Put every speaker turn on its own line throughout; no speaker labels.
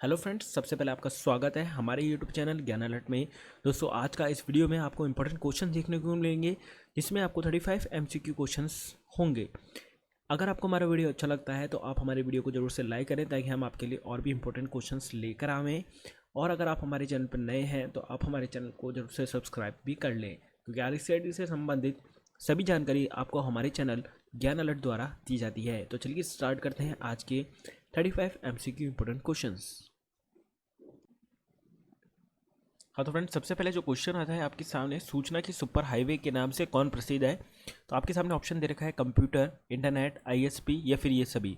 Hello friends, सबसे पहले आपका स्वागत है हमारे यूट्यूब चैनल ज्ञान अलर्ट में। दोस्तों, आज का इस वीडियो में आपको इंपॉर्टेंट क्वेश्चन देखने को मिलेंगे, जिसमें आपको 35 MCQ क्वेश्चंस होंगे। अगर आपको हमारा वीडियो अच्छा लगता है तो आप हमारे वीडियो को जरूर से लाइक करें, ताकि हम आपके लिए और भी इंपॉर्टेंट क्वेश्चंस लेकर आवें। और अगर आप हमारे चैनल पर नए हैं तो आप हमारे चैनल को जरूर से सब्सक्राइब भी कर लें, क्योंकि RCID से संबंधित सभी जानकारी आपको हमारे चैनल ज्ञान अलर्ट द्वारा दी जाती है। तो चलिए स्टार्ट करते हैं आज के 35 MCQ इंपॉर्टेंट क्वेश्चंस। हाँ तो फ्रेंड्स, सबसे पहले जो क्वेश्चन आता है आपके सामने, सूचना की सुपर हाईवे के नाम से कौन प्रसिद्ध है। तो आपके सामने ऑप्शन दे रखा है कंप्यूटर, इंटरनेट, ISP या फिर ये सभी।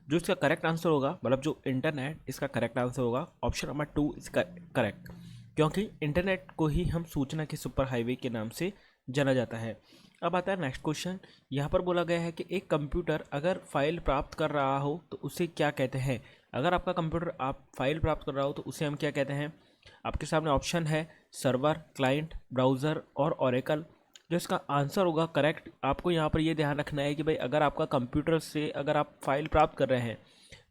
जो इसका करेक्ट आंसर होगा, मतलब जो इंटरनेट इसका करेक्ट आंसर होगा, ऑप्शन नंबर 2 इसका करेक्ट, क्योंकि इंटरनेट को ही हम सूचना की सुपर हाईवे के नाम से जाना जाता है। अब आता है नेक्स्ट क्वेश्चन। यहाँ पर बोला गया है कि एक कंप्यूटर अगर फाइल प्राप्त कर रहा हो तो उसे क्या कहते हैं। अगर आपका कंप्यूटर आप फाइल प्राप्त कर रहा हो तो उसे हम क्या कहते हैं। आपके सामने ऑप्शन है सर्वर, क्लाइंट, ब्राउज़र और ओरेकल। जो इसका आंसर होगा करेक्ट, आपको यहाँ पर ये ध्यान रखना है कि भाई अगर आपका कंप्यूटर से अगर आप फाइल प्राप्त कर रहे हैं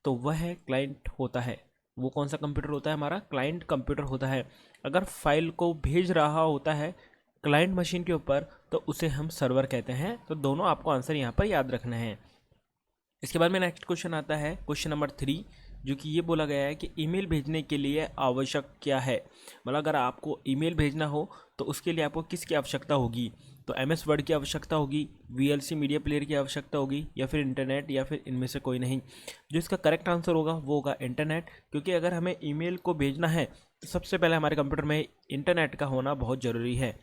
तो वह क्लाइंट होता है। वो कौन सा कंप्यूटर होता है, हमारा क्लाइंट कंप्यूटर होता है। अगर फाइल को भेज रहा होता है क्लाइंट मशीन के ऊपर तो उसे हम सर्वर कहते हैं। तो दोनों आपको आंसर यहाँ पर याद रखना है। इसके बाद में नेक्स्ट क्वेश्चन आता है, क्वेश्चन नंबर 3, जो कि ये बोला गया है कि ईमेल भेजने के लिए आवश्यक क्या है। मतलब अगर आपको ईमेल भेजना हो तो उसके लिए आपको किसकी आवश्यकता होगी। तो MS वर्ड की आवश्यकता होगी, VLC मीडिया प्लेयर की आवश्यकता होगी, या फिर इंटरनेट, या फिर इनमें से कोई नहीं। जो इसका करेक्ट आंसर होगा वो होगा इंटरनेट, क्योंकि अगर हमें ईमेल को भेजना है तो सबसे पहले हमारे कंप्यूटर में इंटरनेट का होना बहुत ज़रूरी है।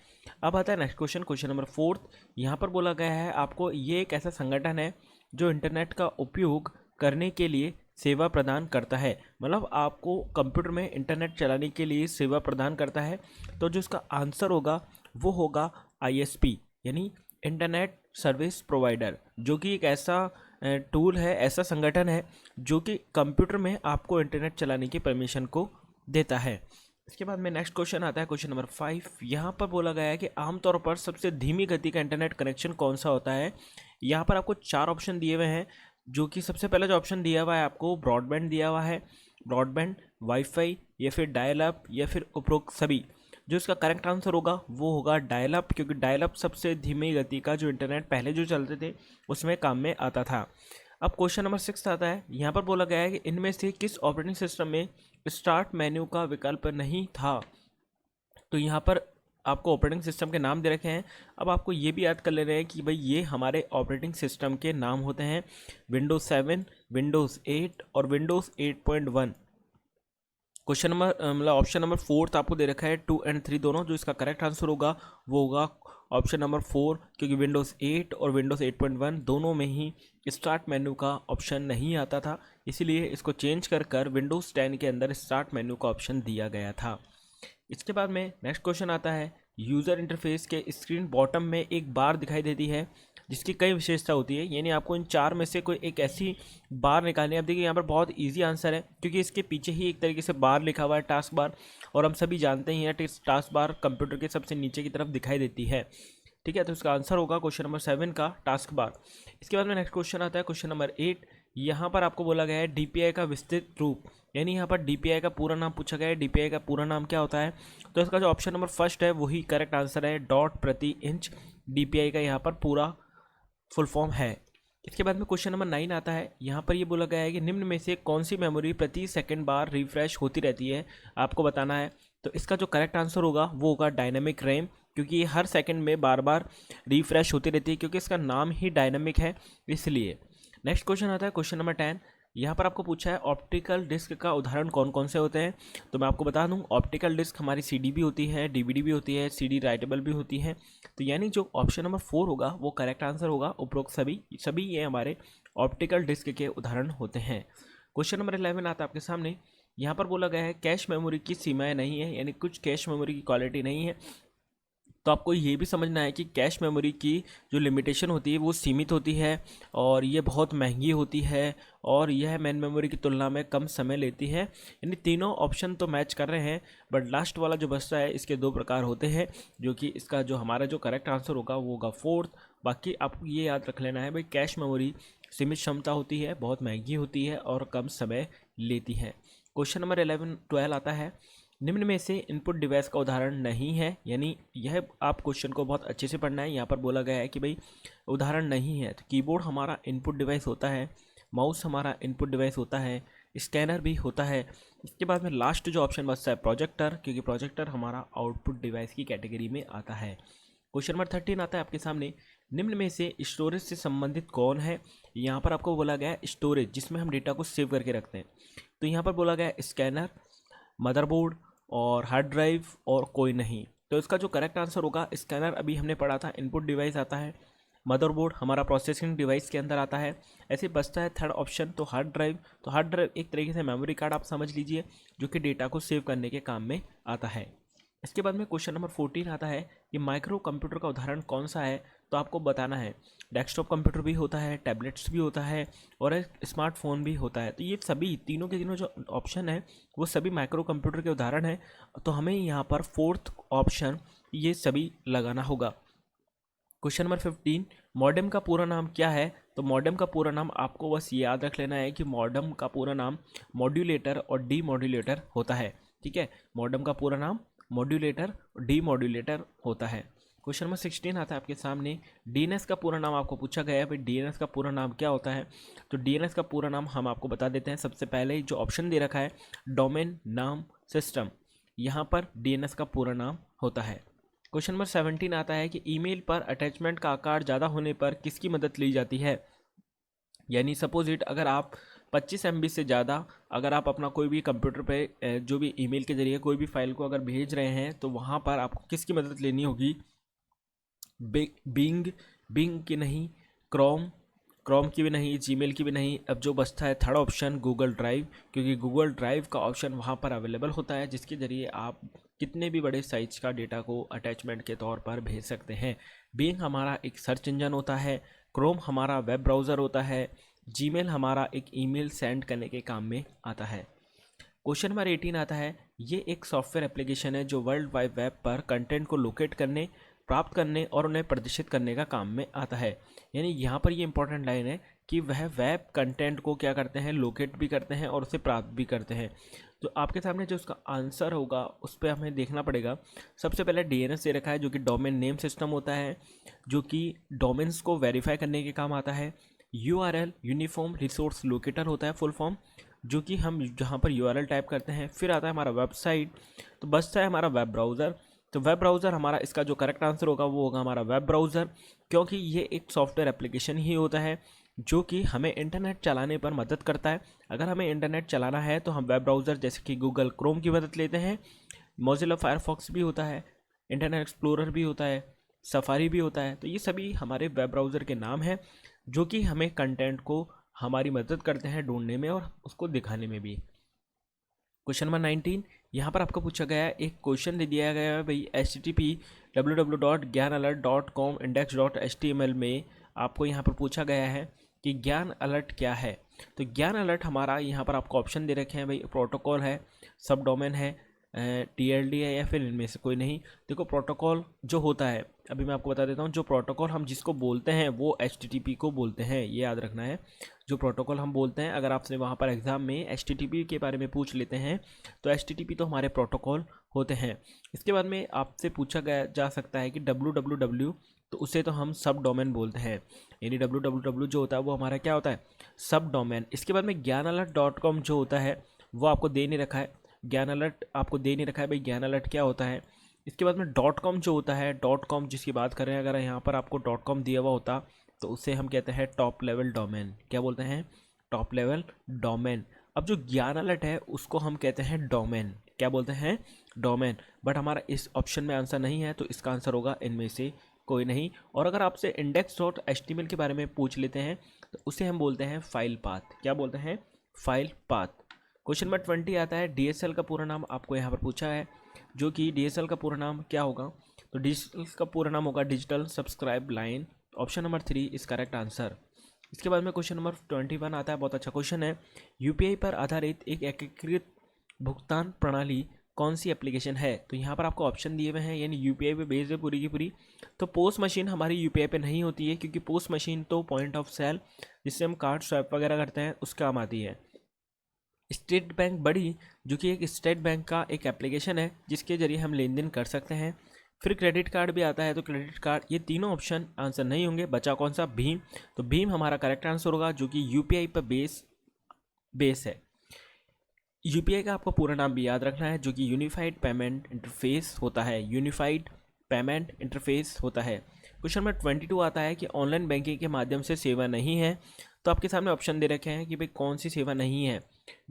अब आता है नेक्स्ट क्वेश्चन, क्वेश्चन नंबर 4। यहाँ पर बोला गया है आपको, ये एक ऐसा संगठन है जो इंटरनेट का उपयोग करने के लिए सेवा प्रदान करता है। मतलब आपको कंप्यूटर में इंटरनेट चलाने के लिए सेवा प्रदान करता है। तो जो इसका आंसर होगा वो होगा ISP, यानी इंटरनेट सर्विस प्रोवाइडर, जो कि एक ऐसा टूल है, ऐसा संगठन है जो कि कंप्यूटर में आपको इंटरनेट चलाने की परमिशन को देता है। इसके बाद में नेक्स्ट क्वेश्चन आता है, क्वेश्चन नंबर 5। यहाँ पर बोला गया है कि आमतौर पर सबसे धीमी गति का इंटरनेट कनेक्शन कौन सा होता है। यहाँ पर आपको 4 ऑप्शन दिए हुए हैं, जो कि सबसे पहला जो ऑप्शन दिया हुआ है आपको ब्रॉडबैंड दिया हुआ है। ब्रॉडबैंड, वाईफाई, या फिर डायल अप, या फिर उपरोक्त सभी। जो इसका करेक्ट आंसर होगा वो होगा डायल अप, क्योंकि डायल अप सबसे धीमी गति का जो इंटरनेट पहले जो चलते थे उसमें काम में आता था। अब क्वेश्चन नंबर 6 आता है। यहाँ पर बोला गया है कि इनमें से किस ऑपरेटिंग सिस्टम में स्टार्ट मेन्यू का विकल्प नहीं था। तो यहाँ पर आपको ऑपरेटिंग सिस्टम के नाम दे रखे हैं। अब आपको ये भी याद कर लेना है कि भाई ये हमारे ऑपरेटिंग सिस्टम के नाम होते हैं, विंडोज़ 7, विंडोज़ 8 और विंडोज़ 8.1। क्वेश्चन नंबर मतलब ऑप्शन नंबर 4 आपको दे रखा है 2 और 3 दोनों। जो इसका करेक्ट आंसर होगा वो होगा ऑप्शन नंबर 4, क्योंकि विंडोज़ 8 और विंडोज़ 8.1 दोनों में ही स्टार्ट मेन्यू का ऑप्शन नहीं आता था, इसीलिए इसको चेंज कर विंडोज़ 10 के अंदर स्टार्ट मेन्यू का ऑप्शन दिया गया था। इसके बाद में नेक्स्ट क्वेश्चन आता है, यूज़र इंटरफेस के स्क्रीन बॉटम में एक बार दिखाई देती है जिसकी कई विशेषता होती है। यानी आपको इन 4 में से कोई एक ऐसी बार निकालनी है। अब देखिए यहाँ पर बहुत इजी आंसर है, क्योंकि इसके पीछे ही एक तरीके से बार लिखा हुआ है, टास्क बार। और हम सभी जानते ही हैं टास्क बार कंप्यूटर के सबसे नीचे की तरफ दिखाई देती है। ठीक है, तो इसका आंसर होगा क्वेश्चन नंबर 7 का टास्क बार। इसके बाद में नेक्स्ट क्वेश्चन आता है, क्वेश्चन नंबर 8। यहाँ पर आपको बोला गया है DPI का विस्तृत रूप, यानी यहाँ पर DPI का पूरा नाम पूछा गया है। DPI का पूरा नाम क्या होता है। तो इसका जो ऑप्शन नंबर फर्स्ट है वही करेक्ट आंसर है, डॉट प्रति इंच DPI का यहाँ पर पूरा फुल फॉर्म है। इसके बाद में क्वेश्चन नंबर 9 आता है। यहाँ पर ये बोला गया है कि निम्न में से कौन सी मेमोरी प्रति सेकंड बार रिफ्रेश होती रहती है, आपको बताना है। तो इसका जो करेक्ट आंसर होगा वो होगा डायनामिक रैम, क्योंकि ये हर सेकंड में बार बार रिफ्रेश होती रहती है, क्योंकि इसका नाम ही डायनामिक है इसलिए। नेक्स्ट क्वेश्चन आता है, क्वेश्चन नंबर 10। यहाँ पर आपको पूछा है ऑप्टिकल डिस्क का उदाहरण कौन कौन से होते हैं। तो मैं आपको बता दूं, ऑप्टिकल डिस्क हमारी CD भी होती है, DVD भी होती है, CD राइटेबल भी होती है। तो यानी जो ऑप्शन नंबर 4 होगा वो करेक्ट आंसर होगा, उपरोक्त सभी सभी ये हमारे ऑप्टिकल डिस्क के उदाहरण होते हैं। क्वेश्चन नंबर 11 आता है आपके सामने। यहाँ पर बोला गया है कैश मेमोरी की सीमाएं नहीं है, यानी कुछ कैश मेमोरी की क्वालिटी नहीं है। तो आपको ये भी समझना है कि कैश मेमोरी की जो लिमिटेशन होती है वो सीमित होती है, और ये बहुत महंगी होती है, और यह मेन मेमोरी की तुलना में कम समय लेती है। यानी तीनों ऑप्शन तो मैच कर रहे हैं, बट लास्ट वाला जो बचता है इसके 2 प्रकार होते हैं, जो कि इसका जो हमारा जो करेक्ट आंसर होगा वो होगा 4th। बाकी आपको ये याद रख लेना है भाई, कैश मेमोरी सीमित क्षमता होती है, बहुत महंगी होती है और कम समय लेती है। क्वेश्चन नंबर 11-12 आता है, निम्न में से इनपुट डिवाइस का उदाहरण नहीं है, यानी यह आप क्वेश्चन को बहुत अच्छे से पढ़ना है। यहाँ पर बोला गया है कि भाई उदाहरण नहीं है, तो कीबोर्ड हमारा इनपुट डिवाइस होता है, माउस हमारा इनपुट डिवाइस होता है, स्कैनर भी होता है। इसके बाद में लास्ट जो ऑप्शन बचता है प्रोजेक्टर, क्योंकि प्रोजेक्टर हमारा आउटपुट डिवाइस की कैटेगरी में आता है। क्वेश्चन नंबर 13 आता है आपके सामने, निम्न में से स्टोरेज से संबंधित कौन है। यहाँ पर आपको बोला गया है स्टोरेज, जिसमें हम डेटा को सेव करके रखते हैं। तो यहाँ पर बोला गया है स्कैनर, मदरबोर्ड और हार्ड ड्राइव और कोई नहीं। तो इसका जो करेक्ट आंसर होगा, स्कैनर अभी हमने पढ़ा था इनपुट डिवाइस आता है, मदरबोर्ड हमारा प्रोसेसिंग डिवाइस के अंदर आता है। ऐसे बचता है थर्ड ऑप्शन, तो हार्ड ड्राइव। तो हार्ड ड्राइव एक तरीके से मेमोरी कार्ड आप समझ लीजिए, जो कि डेटा को सेव करने के काम में आता है। इसके बाद में क्वेश्चन नंबर 14 आता है कि माइक्रो कंप्यूटर का उदाहरण कौन सा है। तो आपको बताना है, डेस्कटॉप कंप्यूटर भी होता है, टैबलेट्स भी होता है और एक स्मार्टफोन भी होता है। तो ये सभी तीनों के तीनों जो ऑप्शन है वो सभी माइक्रो कंप्यूटर के उदाहरण है। तो हमें यहाँ पर फोर्थ ऑप्शन ये सभी लगाना होगा। क्वेश्चन नंबर 15, मॉडेम का पूरा नाम क्या है। तो मॉडेम का पूरा नाम आपको बस याद रख लेना है कि मॉडेम का पूरा नाम मॉड्यूलेटर और डी मॉड्यूलेटर होता है। ठीक है, मॉडेम का पूरा नाम मॉड्यूलेटर और डी मॉड्यूलेटर होता है। क्वेश्चन नंबर 16 आता है आपके सामने, डीएनएस का पूरा नाम आपको पूछा गया है, भाई डीएनएस का पूरा नाम क्या होता है। तो डीएनएस का पूरा नाम हम आपको बता देते हैं। सबसे पहले जो ऑप्शन दे रखा है डोमेन नाम सिस्टम, यहाँ पर डीएनएस का पूरा नाम होता है। क्वेश्चन नंबर 17 आता है कि ईमेल पर अटैचमेंट का आकार ज़्यादा होने पर किसकी मदद ली जाती है। यानी सपोज इट, अगर आप 25 MB से ज़्यादा अगर आप अपना कोई भी कंप्यूटर पे जो भी ईमेल के जरिए कोई भी फाइल को अगर भेज रहे हैं, तो वहाँ पर आपको किसकी मदद लेनी होगी। बिंग की नहीं, क्रोम की भी नहीं, जीमेल की भी नहीं। अब जो बचता है थर्ड ऑप्शन गूगल ड्राइव, क्योंकि गूगल ड्राइव का ऑप्शन वहाँ पर अवेलेबल होता है, जिसके ज़रिए आप कितने भी बड़े साइज का डेटा को अटैचमेंट के तौर पर भेज सकते हैं। बिंग हमारा एक सर्च इंजन होता है, क्रोम हमारा वेब ब्राउज़र होता है, जीमेल हमारा एक ईमेल सेंड करने के काम में आता है। क्वेश्चन नंबर 18 आता है, ये एक सॉफ्टवेयर एप्लीकेशन है जो वर्ल्ड वाइड वेब पर कंटेंट को लोकेट करने, प्राप्त करने और उन्हें प्रदर्शित करने का काम में आता है। यानी यहाँ पर ये इंपॉर्टेंट लाइन है कि वह वेब कंटेंट को क्या करते हैं, लोकेट भी करते हैं और उसे प्राप्त भी करते हैं। तो आपके सामने जो उसका आंसर होगा उस पर हमें देखना पड़ेगा। सबसे पहले डीएनएस दे रखा है, जो कि डोमेन नेम सिस्टम होता है, जो कि डोमेन्स को वेरीफाई करने के काम आता है। यूआरएल यूनिफॉर्म रिसोर्स लोकेटर होता है फुल फॉर्म, जो कि हम जहाँ पर यूआरएल टाइप करते हैं। फिर आता है हमारा वेबसाइट, तो बचता है हमारा वेब ब्राउज़र। तो वेब ब्राउज़र हमारा, इसका जो करेक्ट आंसर होगा वो होगा हमारा वेब ब्राउज़र, क्योंकि ये एक सॉफ्टवेयर एप्लीकेशन ही होता है जो कि हमें इंटरनेट चलाने पर मदद करता है। अगर हमें इंटरनेट चलाना है तो हम वेब ब्राउज़र जैसे कि गूगल क्रोम की मदद लेते हैं, मोज़िला फायरफॉक्स भी होता है, इंटरनेट एक्सप्लोरर भी होता है, सफारी भी होता है। तो ये सभी हमारे वेब ब्राउज़र के नाम हैं, जो कि हमें कंटेंट को हमारी मदद करते हैं ढूंढने में और उसको दिखाने में भी। क्वेश्चन नंबर 19, यहाँ पर आपको पूछा गया है, एक क्वेश्चन दे दिया गया है भाई http www.gyanalert.com index.html में आपको यहाँ पर पूछा गया है कि ज्ञान अलर्ट क्या है। तो ज्ञान अलर्ट हमारा यहाँ पर आपको ऑप्शन दे रखे हैं भाई, प्रोटोकॉल है, सब डोमेन है, TLD है या फिर इनमें से कोई नहीं। देखो प्रोटोकॉल जो होता है, अभी मैं आपको बता देता हूँ, जो प्रोटोकॉल हम जिसको बोलते हैं वो HTTP को बोलते हैं, ये याद रखना है। जो प्रोटोकॉल हम बोलते हैं, अगर आपसे वहाँ पर एग्ज़ाम में HTTP के बारे में पूछ लेते हैं, तो HTTP तो हमारे प्रोटोकॉल होते हैं। इसके बाद में आपसे पूछा गया जा सकता है कि www, तो उसे तो हम सब डोमेन बोलते हैं, यानी www जो होता है वो हमारा क्या होता है, सब डोमेन। इसके बाद में ज्ञानalert.com जो होता है वो आपको दे नहीं रखा है, ज्ञान अलर्ट आपको दे नहीं रखा है भाई, ज्ञान अलर्ट क्या होता है। इसके बाद में .com जो होता है, .com जिसकी बात कर रहे हैं, अगर यहाँ पर आपको .com दिया हुआ होता तो उसे हम कहते हैं टॉप लेवल डोमेन। क्या बोलते हैं, टॉप लेवल डोमेन। अब जो ज्ञान अलर्ट है उसको हम कहते हैं डोमेन। क्या बोलते हैं, डोमेन। बट हमारा इस ऑप्शन में आंसर नहीं है, तो इसका आंसर होगा इनमें से कोई नहीं। और अगर आपसे index.html के बारे में पूछ लेते हैं तो उसे हम बोलते हैं फाइल पाथ। क्या बोलते हैं, फाइल पाथ। क्वेश्चन नंबर 20 आता है, DSL का पूरा नाम आपको यहाँ पर पूछा है, जो कि DSL का पूरा नाम क्या होगा। तो DSL का पूरा नाम होगा digital subscribe line. Option number 3 is correct answer. इसके बाद में क्वेश्चन नंबर 21 आता है, बहुत अच्छा क्वेश्चन है। UPI पर आधारित एक एकीकृत भुगतान प्रणाली कौन सी एप्लीकेशन है। तो यहाँ पर आपको ऑप्शन दिए हुए हैं, यानी UPI पे बेस्ड है पूरी की पूरी। तो पोस्ट मशीन हमारी UPI पे नहीं होती है, क्योंकि पोस्ट मशीन तो पॉइंट ऑफ सेल जिससे हम कार्ड स्वैप वगैरह करते हैं उस काम आती है। स्टेट बैंक बड़ी, जो कि एक स्टेट बैंक का एक एप्लीकेशन है जिसके जरिए हम लेन देन कर सकते हैं। फिर क्रेडिट कार्ड भी आता है, तो क्रेडिट कार्ड, ये तीनों ऑप्शन आंसर नहीं होंगे। बचा कौन सा? भीम। तो भीम हमारा करेक्ट आंसर होगा, जो कि यूपीआई पर बेस है। यूपीआई का आपको पूरा नाम भी याद रखना है, जो कि यूनिफाइड पेमेंट इंटरफेस होता है। यूनिफाइड पेमेंट इंटरफेस होता है। क्वेश्चन नंबर 22 आता है कि ऑनलाइन बैंकिंग के माध्यम से सेवा नहीं है। तो आपके सामने ऑप्शन दे रखे हैं कि भाई कौन सी सेवा नहीं है।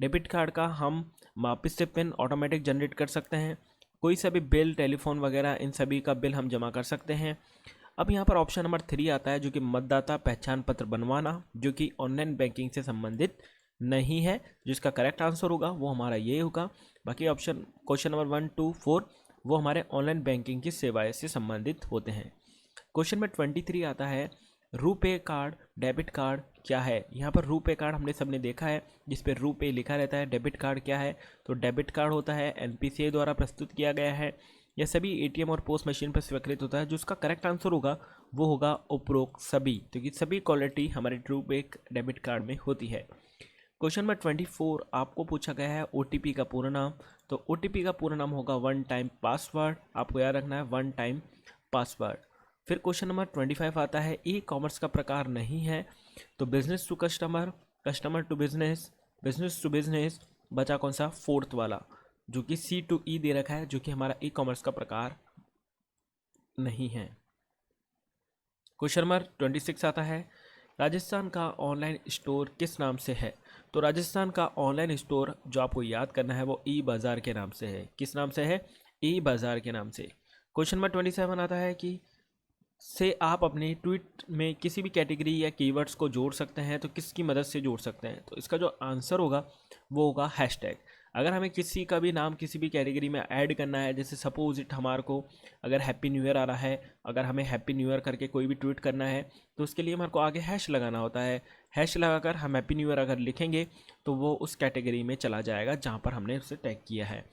डेबिट कार्ड का हम वापस से पिन ऑटोमेटिक जनरेट कर सकते हैं। कोई सा भी बिल, टेलीफोन वगैरह, इन सभी का बिल हम जमा कर सकते हैं। अब यहाँ पर ऑप्शन नंबर 3 आता है, जो कि मतदाता पहचान पत्र बनवाना, जो कि ऑनलाइन बैंकिंग से संबंधित नहीं है। जिसका करेक्ट आंसर होगा वो हमारा ये होगा। बाकी ऑप्शन क्वेश्चन नंबर 1, 2, 4 वो हमारे ऑनलाइन बैंकिंग की सेवाएं से संबंधित होते हैं। क्वेश्चन में 23 आता है, रुपे कार्ड, डेबिट कार्ड क्या है। यहाँ पर रुपे कार्ड हमने सबने देखा है, जिस पे रुपे लिखा रहता है। डेबिट कार्ड क्या है? तो डेबिट कार्ड होता है एनपीसीआई द्वारा प्रस्तुत किया गया है। यह सभी एटीएम और पोस्ट मशीन पर स्वीकृत होता है। जो उसका करेक्ट आंसर होगा वो होगा उपरोक्त सभी, क्योंकि सभी क्वालिटी हमारे रुपे डेबिट कार्ड में होती है। क्वेश्चन नंबर 24 आपको पूछा गया है ओटीपी का पूरा नाम। तो ओटीपी का पूरा नाम होगा वन टाइम पासवर्ड। आपको याद रखना है वन टाइम पासवर्ड। फिर क्वेश्चन नंबर 25 आता है, ई कॉमर्स का प्रकार नहीं है। तो business to customer, customer to business, business to business. बचा कौन सा? फोर्थ वाला, जो कि सी टू ई दे रखा है, जो कि हमारा ई कॉमर्स का प्रकार नहीं है। क्वेश्चन नंबर 26 आता है, राजस्थान का ऑनलाइन स्टोर किस नाम से है। तो राजस्थान का ऑनलाइन स्टोर जो आपको याद करना है वो ई बाज़ार के नाम से है। किस नाम से है? ई बाज़ार के नाम से। क्वेश्चन नंबर 27 आता है कि से आप अपने ट्वीट में किसी भी कैटेगरी या कीवर्ड्स को जोड़ सकते हैं, तो किसकी मदद से जोड़ सकते हैं। तो इसका जो आंसर होगा वो होगा हैशटैग। अगर हमें किसी का भी नाम किसी भी कैटेगरी में ऐड करना है, जैसे सपोज इट हमारे को अगर हैप्पी न्यू ईयर आ रहा है, अगर हमें हैप्पी न्यू ईयर करके कोई भी ट्वीट करना है, तो उसके लिए हमारे को आगे हैश लगाना होता है। हैश लगाकर हम हैप्पी न्यू ईयर अगर लिखेंगे तो वो उस कैटेगरी में चला जाएगा जहाँ पर हमने उसे टैग किया है।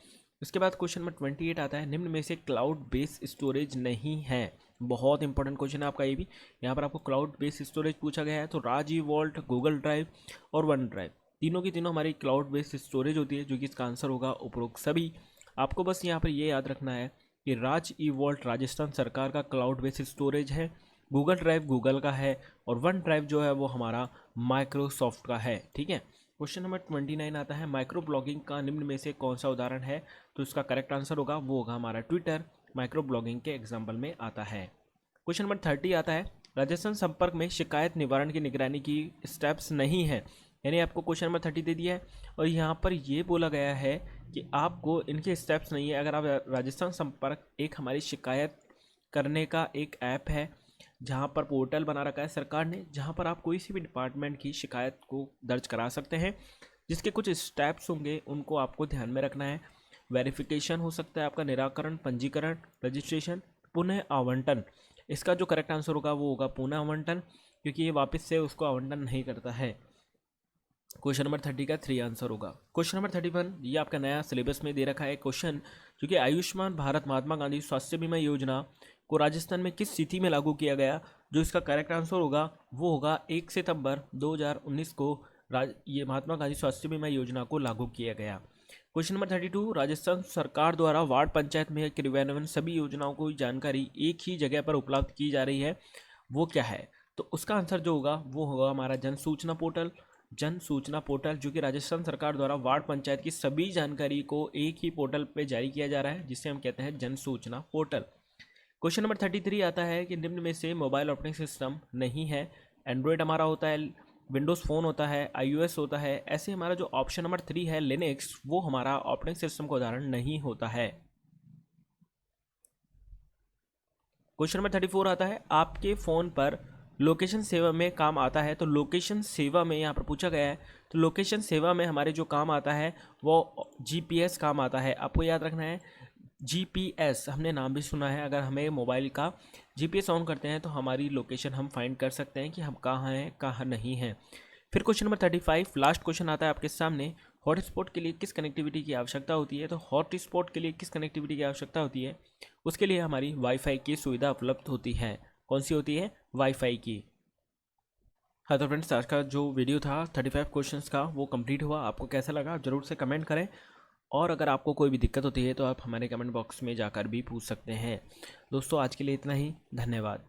उसके बाद क्वेश्चन नंबर 28 आता है, निम्न में से क्लाउड बेस स्टोरेज नहीं है। बहुत इंपॉर्टेंट क्वेश्चन है आपका ये भी। यहाँ पर आपको क्लाउड बेस स्टोरेज पूछा गया है। तो राजीव वॉल्ट, गूगल ड्राइव और वन ड्राइव, तीनों की तीनों हमारी क्लाउड बेस्ड स्टोरेज होती है, जो कि इसका आंसर होगा उपरोक्त सभी। आपको बस यहाँ पर ये याद रखना है कि राज ई वॉल्ट राजस्थान सरकार का क्लाउड बेस्ड स्टोरेज है, गूगल ड्राइव गूगल का है, और वन ड्राइव जो है वो हमारा माइक्रोसॉफ्ट का है। ठीक है। क्वेश्चन नंबर 29 आता है, माइक्रो ब्लॉगिंग का निम्न में से कौन सा उदाहरण है। तो इसका करेक्ट आंसर होगा वो होगा हमारा ट्विटर, माइक्रो ब्लॉगिंग के एग्जाम्पल में आता है। क्वेश्चन नंबर 30 आता है, राजस्थान संपर्क में शिकायत निवारण की निगरानी की स्टेप्स नहीं है। यानी आपको क्वेश्चन नंबर 30 दे दिया है और यहाँ पर ये बोला गया है कि आपको इनके स्टेप्स नहीं है। अगर आप राजस्थान संपर्क एक हमारी शिकायत करने का एक ऐप है, जहाँ पर पोर्टल बना रखा है सरकार ने, जहाँ पर आप कोई सी भी डिपार्टमेंट की शिकायत को दर्ज करा सकते हैं, जिसके कुछ स्टेप्स होंगे उनको आपको ध्यान में रखना है। वेरिफिकेशन हो सकता है आपका, निराकरण, पंजीकरण, रजिस्ट्रेशन, पुनः आवंटन। इसका जो करेक्ट आंसर होगा वो होगा पुनः आवंटन, क्योंकि ये वापस से उसको आवंटन नहीं करता है। क्वेश्चन नंबर 30 का 3 आंसर होगा। क्वेश्चन नंबर 31 ये आपका नया सिलेबस में दे रखा है क्वेश्चन, जो कि आयुष्मान भारत महात्मा गांधी स्वास्थ्य बीमा योजना को राजस्थान में किस तिथि में लागू किया गया। जो इसका करेक्ट आंसर होगा वो होगा 1 सितंबर 2019 को ये महात्मा गांधी स्वास्थ्य बीमा योजना को लागू किया गया। क्वेश्चन नंबर 32, राजस्थान सरकार द्वारा वार्ड पंचायत में क्रियान्वयन सभी योजनाओं को जानकारी एक ही जगह पर उपलब्ध की जा रही है, वो क्या है। तो उसका आंसर जो होगा वो होगा हमारा जन सूचना पोर्टल। जन सूचना पोर्टल जो कि राजस्थान सरकार द्वारा वार्ड पंचायत की सभी जानकारी को एक ही पोर्टल पे जारी किया जा रहा है, जिसे हम कहते हैं जन सूचना पोर्टल। क्वेश्चन नंबर 33 आता है कि निम्न में से मोबाइल ऑपरेटिंग सिस्टम नहीं है। एंड्रॉयड हमारा होता है, विंडोज़ फ़ोन होता है, iOS होता है। ऐसे हमारा जो ऑप्शन नंबर 3 है लिनक्स, वो हमारा ऑपरेटिंग सिस्टम का उदाहरण नहीं होता है। क्वेश्चन नंबर 34 आता है, आपके फ़ोन पर लोकेशन सेवा में काम आता है। तो लोकेशन सेवा में यहाँ पर पूछा गया है, तो लोकेशन सेवा में हमारे जो काम आता है वो जीपीएस काम आता है। आपको याद रखना है जीपीएस, हमने नाम भी सुना है। अगर हमें मोबाइल का जीपीएस ऑन करते हैं तो हमारी लोकेशन हम फाइंड कर सकते हैं कि हम कहाँ हैं कहाँ नहीं हैं। फिर क्वेश्चन नंबर 35 लास्ट क्वेश्चन आता है आपके सामने, हॉटस्पॉट के लिए किस कनेक्टिविटी की आवश्यकता होती है। तो हॉटस्पॉट के लिए किस कनेक्टिविटी की आवश्यकता होती है, उसके लिए हमारी वाईफाई की सुविधा उपलब्ध होती है। कौन सी होती है? वाईफाई की। हाँ तो फ्रेंड्स, आज का जो वीडियो था 35 क्वेश्चंस का वो कंप्लीट हुआ। आपको कैसा लगा आप ज़रूर से कमेंट करें, और अगर आपको कोई भी दिक्कत होती है तो आप हमारे कमेंट बॉक्स में जाकर भी पूछ सकते हैं। दोस्तों आज के लिए इतना ही, धन्यवाद।